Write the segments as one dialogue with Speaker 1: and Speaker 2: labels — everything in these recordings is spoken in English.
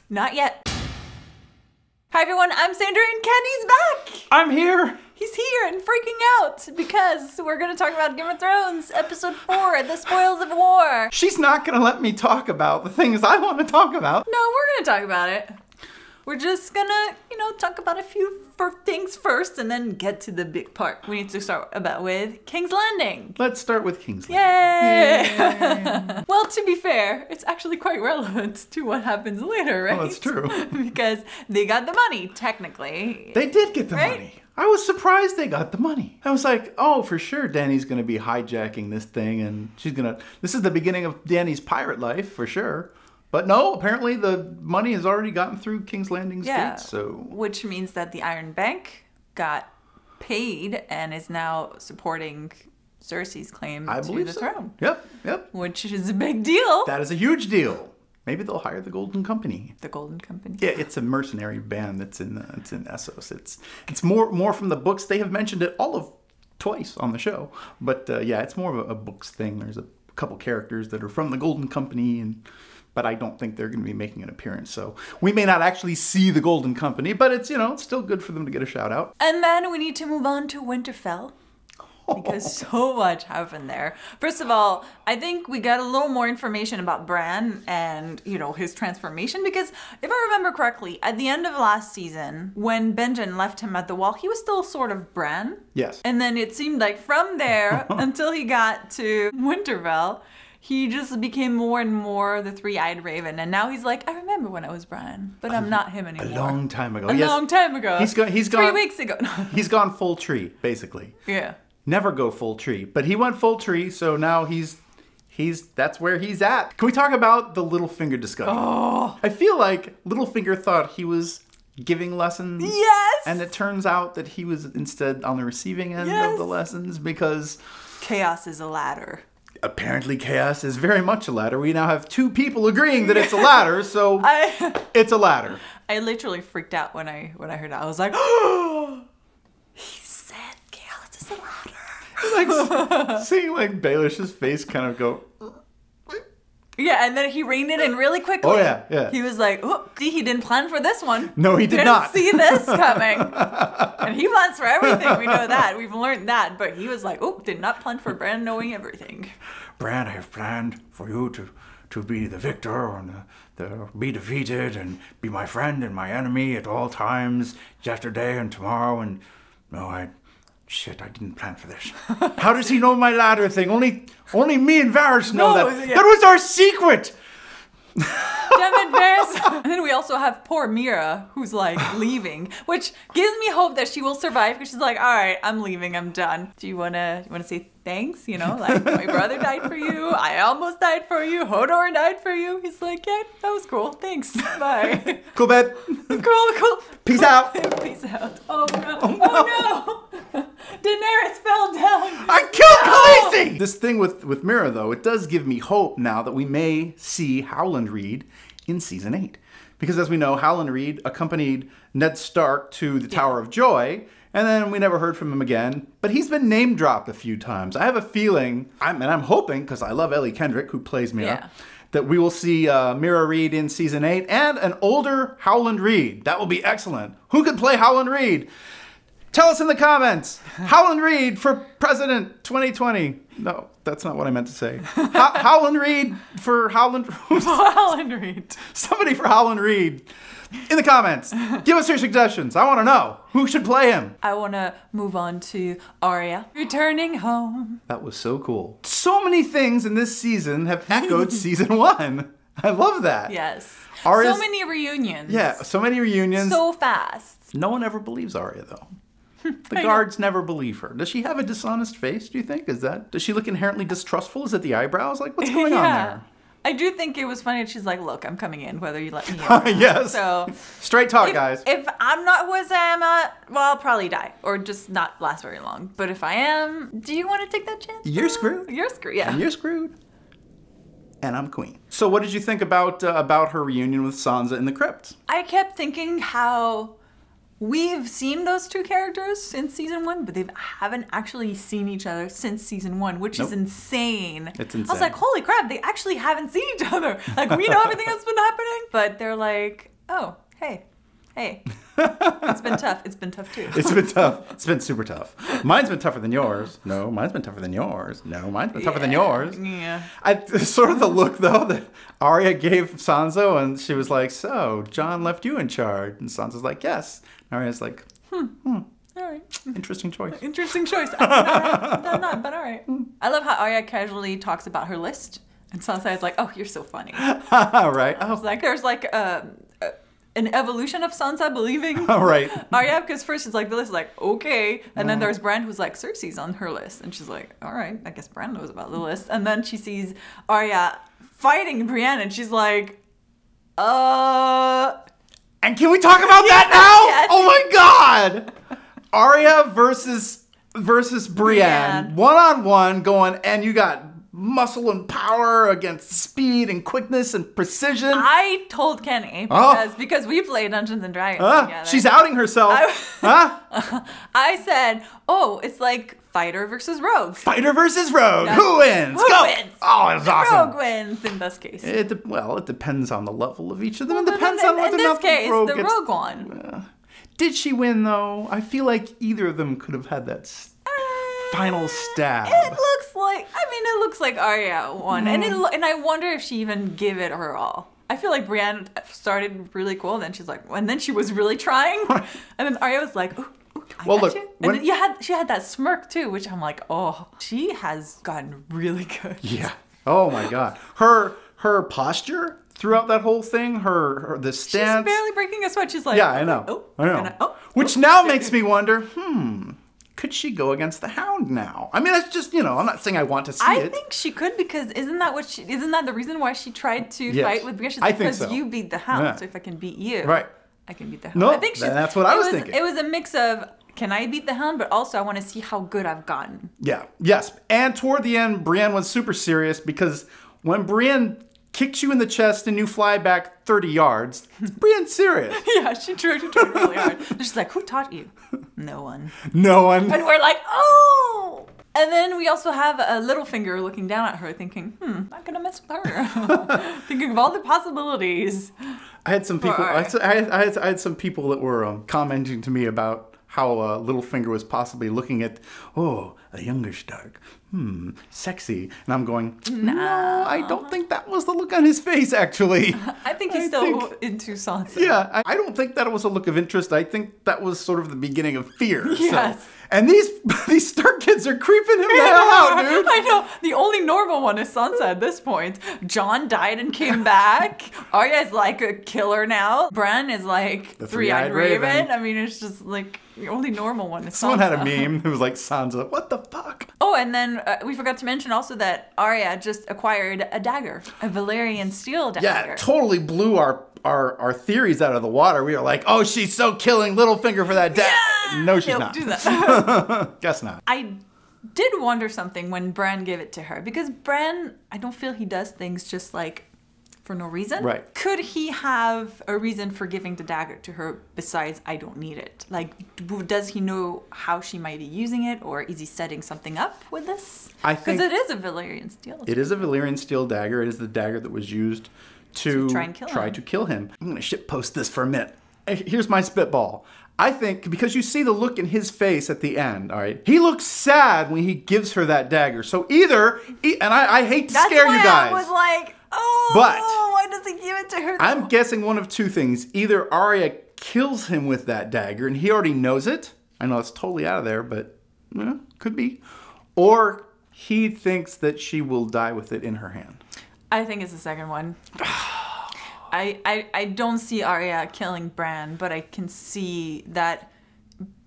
Speaker 1: Not yet. Hi everyone, I'm Sandrine. Kenny's back!
Speaker 2: I'm here!
Speaker 1: He's here and freaking out because we're going to talk about Game of Thrones, episode 4, The Spoils of War.
Speaker 2: She's not gonna let me talk about the things I want to talk about.
Speaker 1: No, we're going to talk about it. We're just gonna, talk about a few things first and then get to the big part. We need to start with King's Landing.
Speaker 2: Let's start with King's Landing.
Speaker 1: Yay! Well, to be fair, it's actually quite relevant to what happens later, right?
Speaker 2: Oh, that's true.
Speaker 1: Because they got the money, technically.
Speaker 2: They did get the money. I was surprised they got the money. I was like, oh, for sure Dany's gonna be hijacking this thing and this is the beginning of Dany's pirate life, for sure. But no, apparently the money has already gotten through King's Landing's gates, so...
Speaker 1: Which means that the Iron Bank got paid and is now supporting Cersei's claim to the throne.
Speaker 2: Yep.
Speaker 1: Which is a big deal.
Speaker 2: That is a huge deal. Maybe they'll hire the Golden Company.
Speaker 1: The Golden Company?
Speaker 2: Yeah, it's a mercenary band that's in Essos. It's more from the books. They have mentioned it twice on the show. But yeah, it's more of a books thing. There's a couple characters that are from the Golden Company but I don't think they're going to be making an appearance. So we may not actually see the Golden Company, but it's, it's still good for them to get a shout out.
Speaker 1: And then we need to move on to Winterfell. Because so much happened there. First of all, I think we got a little more information about Bran and, his transformation. Because if I remember correctly, at the end of last season, when Benjen left him at the wall, he was still sort of Bran.
Speaker 2: Yes.
Speaker 1: And then it seemed like from there until he got to Winterfell, he just became more and more the three-eyed raven. And now he's like, I remember when I was Bran, but I'm not him anymore.
Speaker 2: A long time ago.
Speaker 1: Long time ago.
Speaker 2: He's gone
Speaker 1: 3 weeks ago.
Speaker 2: He's gone full tree, basically.
Speaker 1: Yeah.
Speaker 2: Never go full tree. But he went full tree, so now that's where he's at. Can we talk about the Littlefinger discussion?
Speaker 1: Oh.
Speaker 2: I feel like Littlefinger thought he was giving lessons.
Speaker 1: Yes!
Speaker 2: And it turns out that he was instead on the receiving end of the lessons because...
Speaker 1: Chaos is a ladder.
Speaker 2: Apparently chaos is very much a ladder. We now have 2 people agreeing that it's a ladder, so it's a ladder.
Speaker 1: I literally freaked out when I heard that. I was like, oh! He said chaos is a ladder.
Speaker 2: Like seeing like Baelish's face kind of go.
Speaker 1: Yeah, and then he reined it in really quickly.
Speaker 2: Oh yeah.
Speaker 1: He was like, oh, see, he didn't plan for this one.
Speaker 2: No, he did not.
Speaker 1: Didn't see this coming. And he plans for everything. We know that. We've learned that. But he was like, oh, did not plan for Bran knowing everything.
Speaker 2: Bran, I have planned for you to be the victor and be defeated and be my friend and my enemy at all times, yesterday and tomorrow. And no, I didn't plan for this. How does he know my ladder thing? Only me and Varys know that. Yeah. That was our secret!
Speaker 1: Damn it, Varys! And then we also have poor Mira, who's like leaving, which gives me hope that she will survive because she's like, all right, I'm leaving, I'm done. Do you wanna say thanks? Like my brother died for you, I almost died for you, Hodor died for you. He's like, yeah, that was cool, thanks, bye.
Speaker 2: Cool, babe.
Speaker 1: Cool.
Speaker 2: Peace out.
Speaker 1: Peace out. Oh no. Oh no. Daenerys fell down.
Speaker 2: I killed Khaleesi! This thing with Mira, though, it does give me hope now that we may see Howland Reed in Season 8. Because as we know, Howland Reed accompanied Ned Stark to the Tower of Joy, and then we never heard from him again. But he's been name-dropped a few times. I have a feeling, and I'm hoping, because I love Ellie Kendrick, who plays Mira, that we will see Mira Reed in Season 8, and an older Howland Reed. That will be excellent. Who could play Howland Reed? Tell us in the comments. Howland Reed for President 2020. No, that's not what I meant to say. Howland Reed for Howland...
Speaker 1: Howland Reed.
Speaker 2: Somebody for Howland Reed. In the comments. Give us your suggestions. I want to know. Who should play him?
Speaker 1: I want to move on to Arya. Returning home.
Speaker 2: That was so cool. So many things in this season have echoed Season 1. I love that.
Speaker 1: Yes.
Speaker 2: Arya's...
Speaker 1: So many reunions.
Speaker 2: Yeah, so many reunions.
Speaker 1: So fast.
Speaker 2: No one ever believes Arya, though. The guards never believe her. Does she have a dishonest face, do you think? Does she look inherently distrustful? Is it the eyebrows? Like, what's going on there?
Speaker 1: I do think it was funny. She's like, look, I'm coming in, whether you let me in.
Speaker 2: Yes.
Speaker 1: So
Speaker 2: straight talk, guys.
Speaker 1: If I'm not who I am, well, I'll probably die or just not last very long. But if I am, do you want to take that chance?
Speaker 2: You're screwed.
Speaker 1: You're screwed, yeah.
Speaker 2: And you're screwed. And I'm queen. So what did you think about her reunion with Sansa in the crypt?
Speaker 1: I kept thinking how we've seen those two characters in season 1, but they haven't actually seen each other since season 1, which is insane.
Speaker 2: It's insane.
Speaker 1: I was like, holy crap, they actually haven't seen each other. Like, we know everything that's been happening, but they're like, oh, hey. It's been tough. It's been tough too.
Speaker 2: It's been tough. It's been super tough. Mine's been tougher than yours. No, mine's been tougher than yours. No, mine's been tougher than yours.
Speaker 1: Yeah.
Speaker 2: Sort of the look, though, that Arya gave Sansa, and she was like, so, Jon left you in charge. And Sansa's like, yes. And Arya's like,
Speaker 1: All right.
Speaker 2: interesting choice.
Speaker 1: Interesting choice. I'm not, but all right. I love how Arya casually talks about her list. And Sansa is like, oh, you're so funny.
Speaker 2: Right.
Speaker 1: It's like, there's like an evolution of Sansa believing
Speaker 2: Right.
Speaker 1: Arya, because first she's like, the list is like, okay. And then there's Bran who's like, Cersei's on her list. And she's like, all right, I guess Bran knows about the list. And then she sees Arya fighting Brienne and she's like,
Speaker 2: And can we talk about that now?
Speaker 1: Yes.
Speaker 2: Oh my god! Arya versus Brienne. One-on-one going, and you got muscle and power against speed and quickness and precision.
Speaker 1: I told Kenny because we play Dungeons and Dragons together.
Speaker 2: She's outing herself.
Speaker 1: I said, oh, it's like fighter versus rogue.
Speaker 2: Fighter versus rogue. Who wins?
Speaker 1: Who
Speaker 2: Go!
Speaker 1: wins?
Speaker 2: Oh, it's awesome.
Speaker 1: Rogue wins in this case.
Speaker 2: It depends on the level of each of them.
Speaker 1: Well,
Speaker 2: it depends on what
Speaker 1: in this case,
Speaker 2: rogue
Speaker 1: the
Speaker 2: gets.
Speaker 1: rogue won.
Speaker 2: Did she win, though? I feel like either of them could have had that final stab.
Speaker 1: It looks like Arya won, and I wonder if she even gave it her all. I feel like Brienne started really cool, and then she's like, and then she was really trying, and then Arya was like, ooh, I got you. And then she had that smirk too, which I'm like, oh, she has gotten really good.
Speaker 2: Yeah. Oh my god. Her posture throughout that whole thing, the stance.
Speaker 1: She's barely breaking a sweat. She's like,
Speaker 2: yeah, I know. Which now makes me wonder, could she go against the Hound now? I mean, that's just, I'm not saying I want to see it.
Speaker 1: I think she could, because isn't that the reason why she tried to fight with Brienne? She's like, because you beat the Hound, so if I can beat you, I can beat the Hound.
Speaker 2: No,
Speaker 1: I think
Speaker 2: that's what I was thinking.
Speaker 1: It was a mix of, can I beat the Hound, but also I want to see how good I've gotten.
Speaker 2: Yeah, yes. And toward the end, Brienne was super serious, because when Brienne kicks you in the chest and you fly back 30 yards, Brienne's serious.
Speaker 1: Yeah, she tried really hard. She's like, who taught you? No one.
Speaker 2: No one.
Speaker 1: And we're like, oh! And then we also have a Littlefinger looking down at her thinking, not gonna mess with her. Thinking of all the possibilities.
Speaker 2: I had some people, I had some people that were commenting to me about how Littlefinger was possibly looking at, a younger Stark. Sexy. And I'm going, no, I don't think that was the look on his face, actually.
Speaker 1: I think he's still into Sansa.
Speaker 2: Yeah, I don't think that was a look of interest. I think that was sort of the beginning of fear.
Speaker 1: Yes.
Speaker 2: So. And these Stark kids are creeping him the hell out, dude.
Speaker 1: I know. The only normal one is Sansa at this point. Jon died and came back. Arya is like a killer now. Bran is like the three-eyed raven. I mean, it's just like the only normal one is Sansa.
Speaker 2: Someone had a meme that was like, Sansa, what the fuck?
Speaker 1: Oh, and then we forgot to mention also that Arya just acquired a dagger, a Valyrian steel dagger.
Speaker 2: Yeah, it totally blew our theories out of the water. We were like, oh, she's so killing Littlefinger for that dagger. Yeah! No, she's not. Do that. Guess not.
Speaker 1: I did wonder something when Bran gave it to her, because Bran, I don't feel he does things just like for no reason.
Speaker 2: Right.
Speaker 1: Could he have a reason for giving the dagger to her besides, I don't need it? Like, does he know how she might be using it, or is he setting something up with this?
Speaker 2: I think...
Speaker 1: Because it is a Valyrian steel.
Speaker 2: It is a Valyrian steel dagger. It is the dagger that was used to try to kill him. I'm going to shitpost this for a minute. Here's my spitball. I think, because you see the look in his face at the end, all right? He looks sad when he gives her that dagger. So either, and I hate to scare you guys.
Speaker 1: I was like, why does he give it to her?
Speaker 2: I'm guessing one of two things. Either Arya kills him with that dagger, and he already knows it. I know it's totally out of there, but could be. Or he thinks that she will die with it in her hand.
Speaker 1: I think it's the second one. I don't see Arya killing Bran, but I can see that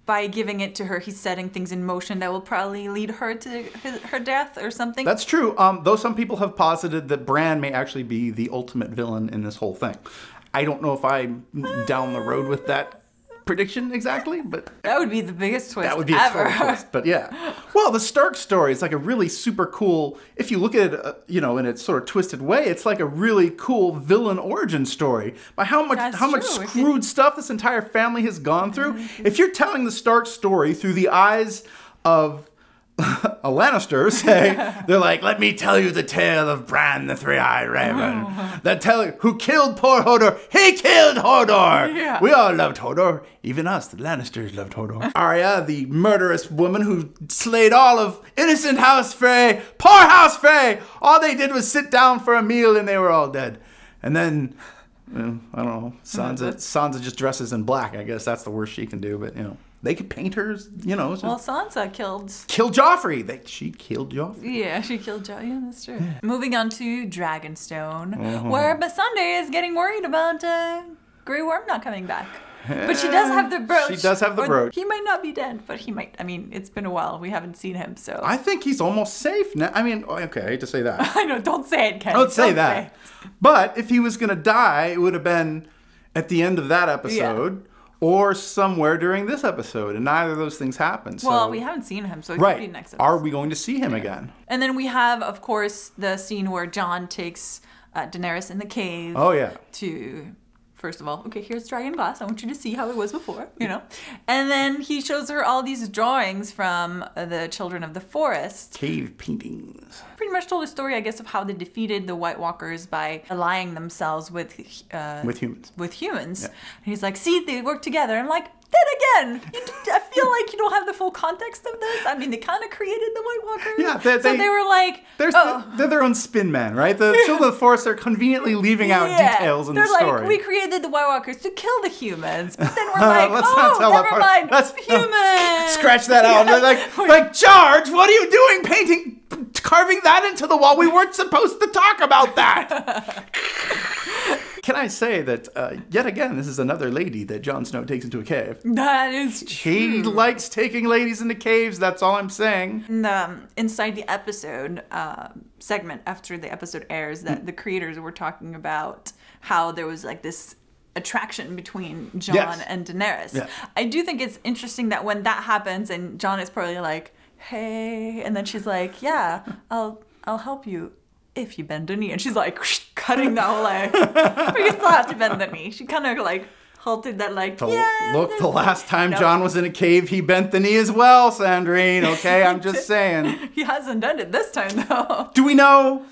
Speaker 1: by giving it to her, he's setting things in motion that will probably lead her to her death or something.
Speaker 2: That's true. Though some people have posited that Bran may actually be the ultimate villain in this whole thing. I don't know if I'm down the road with that prediction exactly, but
Speaker 1: that would be the biggest twist.
Speaker 2: That would be
Speaker 1: ever.
Speaker 2: A total twist. But yeah, well, the Stark story is like a really super cool. If you look at it, in a sort of twisted way, it's like a really cool villain origin story by how much screwed stuff this entire family has gone through. If you're telling the Stark story through the eyes of a Lannister say, they're like, let me tell you the tale of Bran the Three-Eyed Raven. Who killed poor Hodor. He killed Hodor.
Speaker 1: Yeah.
Speaker 2: We all loved Hodor. Even us, the Lannisters, loved Hodor. Arya, the murderous woman who slayed all of innocent House Frey. Poor House Frey. All they did was sit down for a meal and they were all dead. And then, I don't know, Sansa just dresses in black. I guess that's the worst she can do, but, they could paint her,
Speaker 1: Well, Sansa killed
Speaker 2: Joffrey. She killed Joffrey.
Speaker 1: Yeah, she killed Joffrey. Yeah, that's true. Yeah. Moving on to Dragonstone, where Missandei is getting worried about Grey Worm not coming back. But she does have the brooch.
Speaker 2: She does have the brooch.
Speaker 1: He might not be dead, but he might. I mean, it's been a while. We haven't seen him, so.
Speaker 2: I think he's almost safe now. I mean, okay, I hate to say that.
Speaker 1: I know, don't say it, Ken.
Speaker 2: Don't say that. But if he was going to die, it would have been at the end of that episode. Yeah. Or somewhere during this episode, and neither of those things happened. So.
Speaker 1: Well, we haven't seen him, so it could be next episode.
Speaker 2: Are we going to see him again?
Speaker 1: And then we have, of course, the scene where Jon takes Daenerys in the cave.
Speaker 2: Oh, yeah.
Speaker 1: To, first of all, okay, here's dragon glass. I want you to see how it was before, And then he shows her all these drawings from the Children of the Forest.
Speaker 2: Cave paintings.
Speaker 1: Pretty much told a story, I guess, of how they defeated the White Walkers by allying themselves with humans. Yeah. And he's like, see, they work together. I'm like, then again, I feel like you don't have the full context of this. I mean, they kind of created the White Walkers.
Speaker 2: Yeah,
Speaker 1: they were like,
Speaker 2: they're their own spin man, right? The Children of the Forest are conveniently leaving out details in the story.
Speaker 1: They're like, we created the White Walkers to kill the humans. But then we're like, never mind, humans.
Speaker 2: Scratch that out. They're like, George, what are you doing carving that into the wall? We weren't supposed to talk about that. Can I say that, yet again, this is another lady that Jon Snow takes into a cave.
Speaker 1: That is true.
Speaker 2: He likes taking ladies into caves, that's all I'm saying.
Speaker 1: Inside the episode segment, after the episode airs, that the creators were talking about how there was like this attraction between Jon and Daenerys. Yeah. I do think it's interesting that when that happens and Jon is probably like, hey, and then she's like, yeah, I'll help you if you bend a knee. And she's like cutting the whole leg. But you still have to bend the knee. She kind of like halted that
Speaker 2: the last time Jon was in a cave, he bent the knee as well, Sandrine. Okay, I'm just saying.
Speaker 1: He hasn't done it this time though.
Speaker 2: Do we know?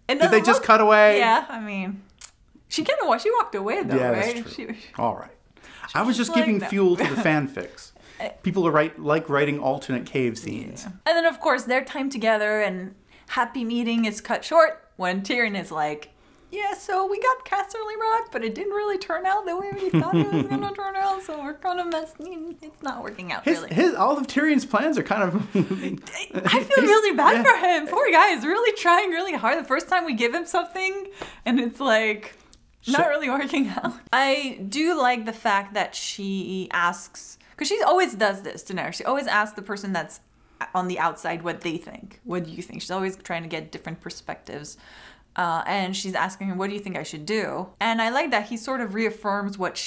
Speaker 2: Did they just cut away?
Speaker 1: Yeah, I mean, she walked away though, right?
Speaker 2: That's true. All right. I was just giving fuel to the fanfics. People like writing alternate cave scenes.
Speaker 1: Yeah. And then, of course, their time together and happy meeting is cut short when Tyrion is like, yeah, so we got Casterly Rock, but it didn't really turn out the way we thought it was going to turn out, so we're kind of messing. It's not working out, really.
Speaker 2: All of Tyrion's plans are kind of...
Speaker 1: I feel really bad for him. Poor guy is really trying really hard. The first time we give him something, and it's like... not really working out. I do like the fact that she asks... because she always does this, Daenerys. She always asks the person that's on the outside what they think. What do you think? She's always trying to get different perspectives. And she's asking him, what do you think I should do? And I like that he sort of reaffirms what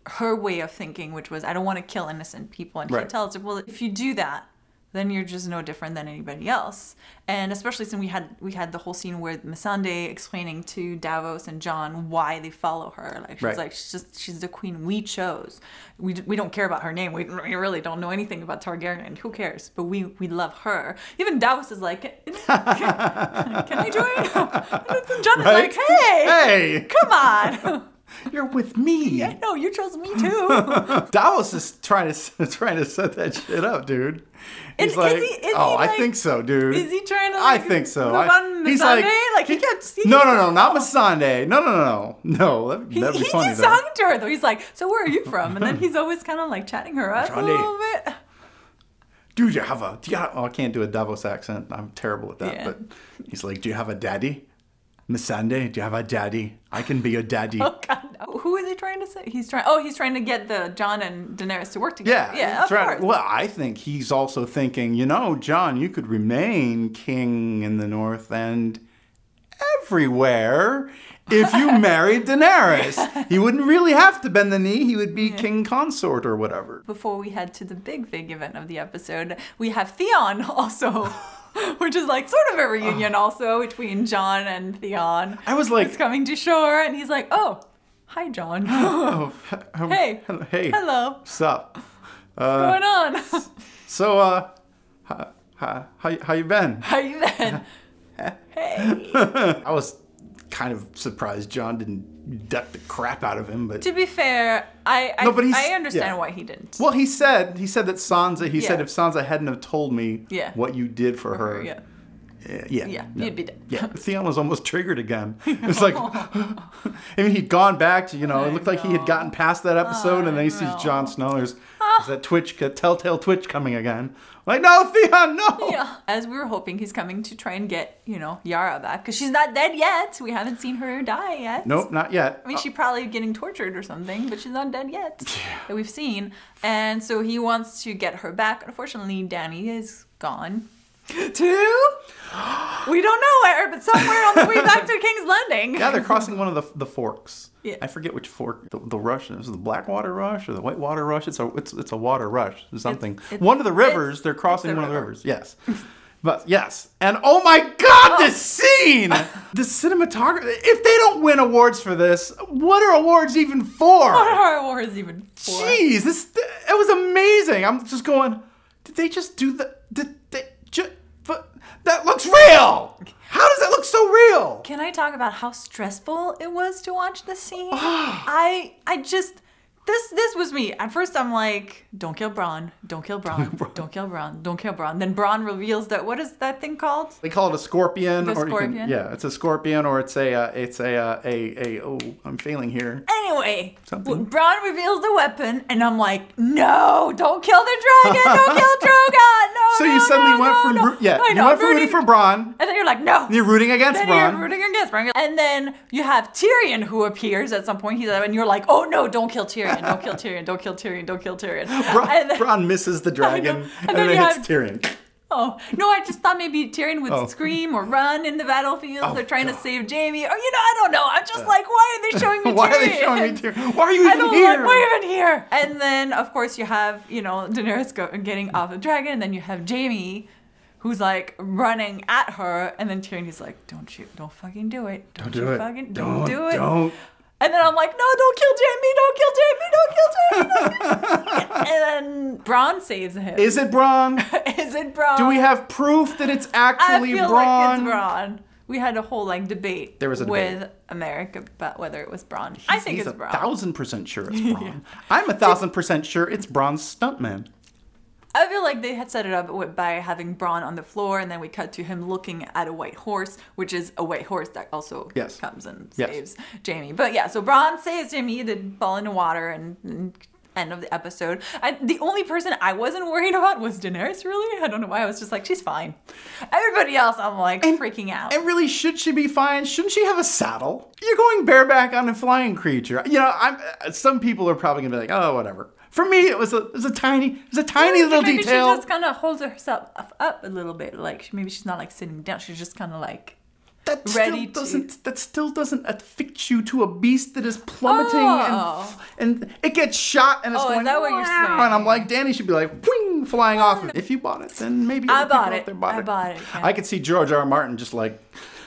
Speaker 1: her way of thinking, which was, I don't want to kill innocent people. And he tells her, well, if you do that, then you're just no different than anybody else. And especially since we had the whole scene where Missandei explaining to Davos and Jon why they follow her. Like she's like, she's the queen we chose. We don't care about her name. We really don't know anything about Targaryen. Who cares? But we love her. Even Davos is like, can I join? And Jon is like, hey, come on.
Speaker 2: You're with me.
Speaker 1: Yeah, no, you chose me too.
Speaker 2: Davos is trying to set that shit up, dude. He's like, I think so, dude.
Speaker 1: Is he trying to?
Speaker 2: I think so.
Speaker 1: He's like,
Speaker 2: no, not Missandei. No. That'd be funny.
Speaker 1: He's talking to her though. He's like, so where are you from? And then he's always kind of like chatting her up a little bit.
Speaker 2: Dude, I can't do a Davos accent. I'm terrible at that. Yeah. But he's like, do you have a daddy? Missandei, do you have a daddy? I can be your daddy.
Speaker 1: Oh God, no. Who is he trying to say? He's trying to get the Jon and Daenerys to work together. Yeah, of course.
Speaker 2: Well, I think he's also thinking, Jon, you could remain king in the North and everywhere if you married Daenerys. He wouldn't really have to bend the knee. He would be king consort or whatever.
Speaker 1: Before we head to the big event of the episode, we have Theon also. Which is like sort of a reunion also between Jon and Theon.
Speaker 2: I was like...
Speaker 1: He's coming to shore and he's like, oh, hi, Jon. Hey.
Speaker 2: Hey.
Speaker 1: Hello.
Speaker 2: What's up?
Speaker 1: What's going on?
Speaker 2: So, How you been?
Speaker 1: How you been? Hey.
Speaker 2: I was kind of surprised Jon didn't duck the crap out of him, but
Speaker 1: To be fair, I understand why he didn't.
Speaker 2: Well, he said that Sansa. He said if Sansa hadn't have told me what you did for her,
Speaker 1: you'd be dead.
Speaker 2: Yeah, Theon was almost triggered again. It's like, I mean, he'd gone back to, it looked like he had gotten past that episode, and then he sees Jon Snow. There's that telltale twitch coming again. Like, no, Theon, no!
Speaker 1: Yeah. As we were hoping, he's coming to try and get, Yara back. Because she's not dead yet. We haven't seen her die yet.
Speaker 2: Nope, not yet.
Speaker 1: I mean, she's probably getting tortured or something, but she's not dead yet. That we've seen. And so he wants to get her back. Unfortunately, Dany is gone. We don't know where, but somewhere on the way back to King's Landing.
Speaker 2: Yeah, they're crossing one of the forks.
Speaker 1: Yeah.
Speaker 2: I forget which fork. The rush. Is it the Blackwater Rush or the Whitewater Rush? It's a water rush or something. It's one of the rivers. They're crossing one of the rivers. Yes. But yes. And oh my God, this scene! The cinematography. If they don't win awards for this, what are awards even for?
Speaker 1: What are awards even for?
Speaker 2: Jeez, it was amazing. I'm just going, did they just do that looks real! How does that look so real?
Speaker 1: Can I talk about how stressful it was to watch this scene? This was me. At first I'm like, don't kill Bran, don't kill Bran, don't kill Bran, don't kill Bran. Then Bran reveals that, what is that thing called?
Speaker 2: They call it a scorpion.
Speaker 1: The scorpion?
Speaker 2: It's a scorpion, or it's I'm failing here.
Speaker 1: Anyway,
Speaker 2: Something.
Speaker 1: Bran reveals the weapon, and I'm like, no, don't kill the dragon, don't kill Drogon, no,
Speaker 2: So you suddenly went from rooting for Bran.
Speaker 1: And then you're like, no.
Speaker 2: And you're rooting against Bran.
Speaker 1: You're rooting against Bran. And then you have Tyrion who appears at some point. And you're like, oh no, don't kill Tyrion, don't kill Tyrion, don't kill Tyrion, don't kill Tyrion.
Speaker 2: Bran misses the dragon, and then hits Tyrion.
Speaker 1: Oh, no, I just thought maybe Tyrion would scream or run in the battlefield. They're trying to save Jaime. Or, I don't know. I'm just like, why are they showing me Tyrion?
Speaker 2: Why are they showing me Tyrion? Why are you even here?
Speaker 1: Why are you even here? And then, of course, you have, Daenerys getting off the dragon. And then you have Jaime, who's like running at her. And then Tyrion is like, don't fucking do it. Don't do it. Don't do it.
Speaker 2: Don't.
Speaker 1: And then I'm like, no, don't kill Jaime, don't kill Jaime, don't kill Jaime. And then Bran saves him.
Speaker 2: Is it Bran?
Speaker 1: Is it Bran?
Speaker 2: Do we have proof that it's actually Bran?
Speaker 1: I feel like it's Bran. We had a whole debate with Americ about whether it was Bran. I think it's Bran.
Speaker 2: 1,000% sure it's Bran. I'm 1,000% sure it's Bran's stuntman.
Speaker 1: I feel like they had set it up by having Bran on the floor, and then we cut to him looking at a white horse, which is a white horse that also comes and saves Jaime. But yeah, so Bran saves Jaime, did fall into water, and end of the episode. The only person I wasn't worried about was Daenerys, really. I don't know why. I was just like, she's fine. Everybody else, I'm like freaking out.
Speaker 2: And really, should she be fine? Shouldn't she have a saddle? You're going bareback on a flying creature. Some people are probably gonna be like, oh, whatever. For me, it was a tiny little detail.
Speaker 1: Maybe she just kind of holds herself up a little bit. Like maybe she's not like sitting down. She's just kind of like
Speaker 2: that still doesn't affix you to a beast that is plummeting and it gets shot and it's going.
Speaker 1: Is that what you're saying?
Speaker 2: And I'm like, Dany should be like, wing, flying off. If you bought it, then maybe
Speaker 1: I bought it.
Speaker 2: I bought it. I could see George R. R. Martin just like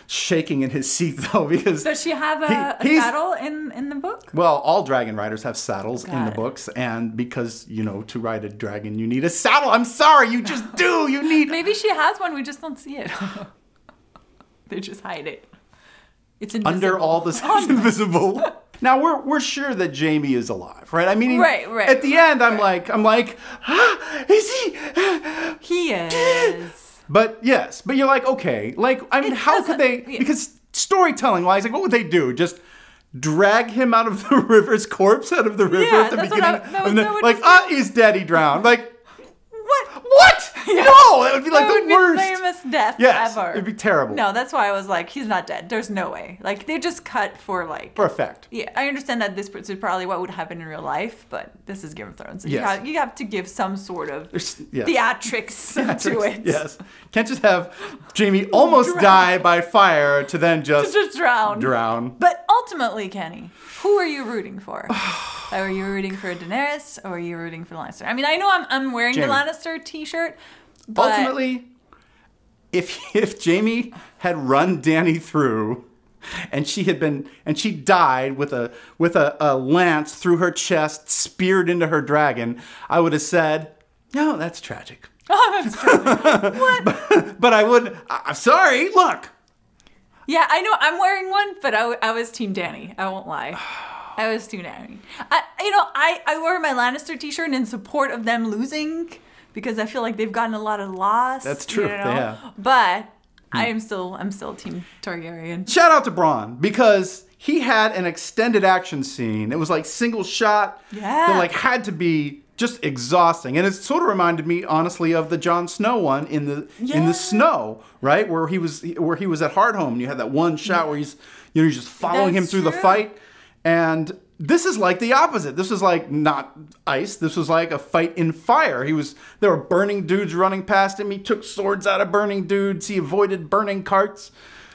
Speaker 2: shaking in his seat though, because
Speaker 1: does she have a saddle in the book?
Speaker 2: Well, all dragon riders have saddles in the books, and because to ride a dragon you need a saddle. I'm sorry, you just do. You need.
Speaker 1: Maybe she has one. We just don't see it. They just hide it. It's invisible.
Speaker 2: Under all the it's invisible. Now we're sure that Jaime is alive, right? I mean,
Speaker 1: right.
Speaker 2: At the end, I'm like, is he?
Speaker 1: He is.
Speaker 2: But you're like, okay, how could they? Because storytelling-wise, what would they do? Just drag him out of the river's corpse out of the river at the beginning? Is Daddy drowned? What? Yeah. No, that would be like the worst.
Speaker 1: Famous death ever.
Speaker 2: It'd be terrible.
Speaker 1: No, that's why I was like, he's not dead. There's no way. They just cut for
Speaker 2: effect.
Speaker 1: Yeah, I understand that this is probably what would happen in real life, but this is Game of Thrones. So you have to give some sort of theatrics to it.
Speaker 2: Yes. Can't just have Jaime almost die by fire to then just drown.
Speaker 1: But ultimately, Kenny, who are you rooting for? Are you rooting for Daenerys or are you rooting for Lannister? I mean, I know I'm wearing the Lannister t-shirt, but
Speaker 2: ultimately, if Jaime had run Dany through and she died with a lance through her chest, speared into her dragon, I would have said, no, that's tragic.
Speaker 1: Oh, that's true. What?
Speaker 2: But I would. I'm sorry. Look.
Speaker 1: Yeah, I know I'm wearing one, but I was Team Dany. I won't lie. I was Team Dany. I wore my Lannister t-shirt in support of them losing because I feel like they've gotten a lot of loss.
Speaker 2: That's true. Yeah.
Speaker 1: But I'm still Team Targaryen.
Speaker 2: Shout out to Bran because he had an extended action scene. It was like single shot.
Speaker 1: Yeah.
Speaker 2: That like had to be just exhausting, and it sort of reminded me, honestly, of the Jon Snow one in the snow, right, where he was at Hardhome, and you had that one shot where he's just following him through the fight, and this is like the opposite. This is like not ice. This was like a fight in fire. There were burning dudes running past him. He took swords out of burning dudes. He avoided burning carts.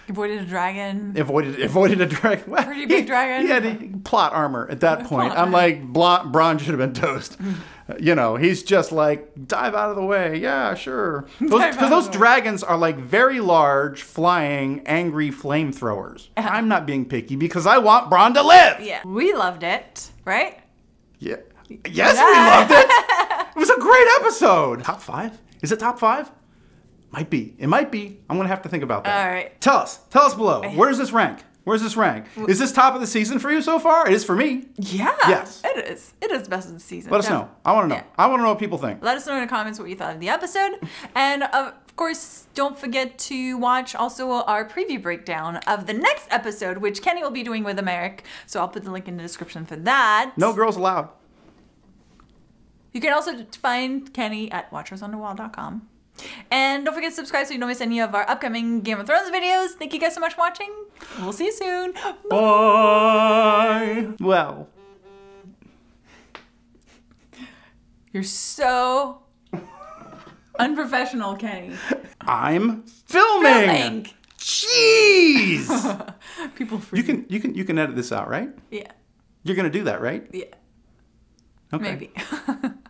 Speaker 1: Avoided a dragon.
Speaker 2: Avoided a dragon. Well,
Speaker 1: pretty big dragon.
Speaker 2: He had plot armor at that point. I'm like, Bran should have been toast. He's just like, dive out of the way. Yeah, sure. Those dragons are like very large, flying, angry flamethrowers. I'm not being picky because I want Bran to live.
Speaker 1: Yeah. We loved it, right?
Speaker 2: Yeah. Yes, we loved it. It was a great episode. Top 5? Is it top 5? Might be. It might be. I'm going to have to think about that.
Speaker 1: All right.
Speaker 2: Tell us below. Where does this rank? Is this top of the season for you so far? It is for me.
Speaker 1: Yeah.
Speaker 2: Yes.
Speaker 1: It is. It is best of the season.
Speaker 2: Let us know. I want to know.
Speaker 1: Yeah.
Speaker 2: I want to know what people think.
Speaker 1: Let us know in the comments what you thought of the episode. And of course, don't forget to watch also our preview breakdown of the next episode, which Kenny will be doing with Americ. So I'll put the link in the description for that.
Speaker 2: No girls allowed.
Speaker 1: You can also find Kenny at watchersonthewall.com. And don't forget to subscribe so you don't miss any of our upcoming Game of Thrones videos. Thank you guys so much for watching. We'll see you soon.
Speaker 2: Bye. Well.
Speaker 1: You're so unprofessional, Kenny.
Speaker 2: I'm filming. Jeez.
Speaker 1: People freak.
Speaker 2: You can edit this out, right?
Speaker 1: Yeah.
Speaker 2: You're gonna do that, right?
Speaker 1: Yeah.
Speaker 2: Okay.
Speaker 1: Maybe.